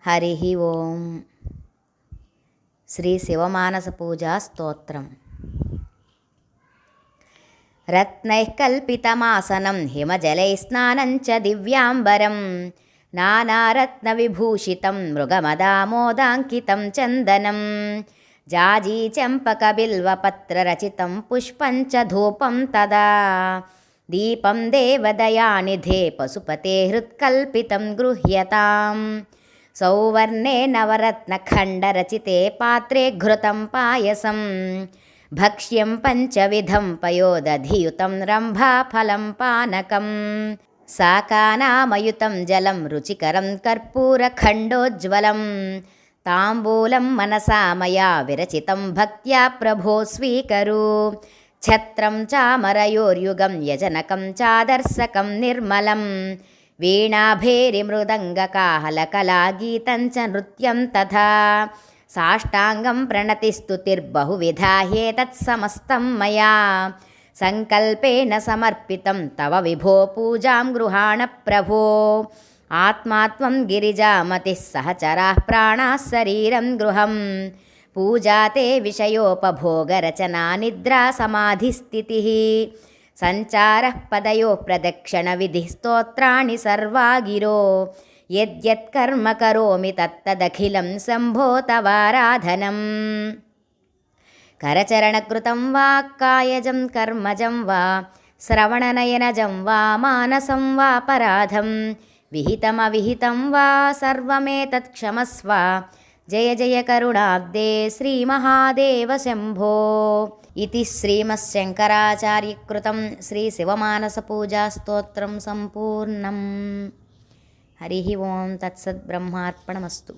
హరి ఓం. శ్రీ శివమానస పూజా స్తోత్రం. రత్నైః కల్పితమాసనం హిమజలైః స్నానం చ దివ్యాంబరం నానారత్నవిభూషితం మృగమదామోదాంకితం చందనం జాజీ చంపకబిల్వపత్రరచితం పుష్పం చ ధూపం తదా దీపం దేవదయానిధే పశుపతే హృత్కల్పితం గృహ్యతాం సౌవర్ణే నవరత్నఖండరచితే పాత్రే ఘృతం పాయసం భక్ష్యం పంచవిధం పయోదధియుతం రంభాఫలం పానకం సాకానామయుతం జలం రుచికరం కర్పూరఖండోజ్వలం తాంబూలం మనసా మయా విరచితం భక్త్యా ప్రభో స్వీకరు ఛత్రం చామరయోర్యుగం యజనకం చాదర్శకం నిర్మలం వీణాభేరిమృదంగకాహలకలాగీతం చ నృత్యం తథా సాష్టాంగం ప్రణతిస్తుతిర్బహువిధా హ్యేతత్సమస్తం మయా సంకల్పేన సమర్పితం తవ విభో పూజాం గృహాణ ప్రభో ఆత్మాత్వం గిరిజామతిః సహచరాః ప్రాణాः శరీరం గృహం పూజా తే విషయోపభోగరచనా నిద్రా సమాధిస్థితిః సంచారః పదయోః ప్రదక్షిణవిధిः స్తోత్రాణి సర్వా గిరో యద్యత్కర్మ కరోమి తత్తదఖిలం శంభో తవారాధనం కరచరణకృతం వా కాయజం కర్మజం వా శ్రవణనయనజం వా మానసం వా పరాధం విహితమవిహితం వా సర్వమేతత్ క్షమస్వ జయ జయ కరుణాబ్దే శ్రీమహాదేవ శంభో. ఇది శ్రీమశ్శంకరాచార్యకృతం శ్రీ శివమానస పూజా స్తోత్రం సంపూర్ణం. హరి ఓం తత్సత్. బ్రహ్మార్పణమస్తు.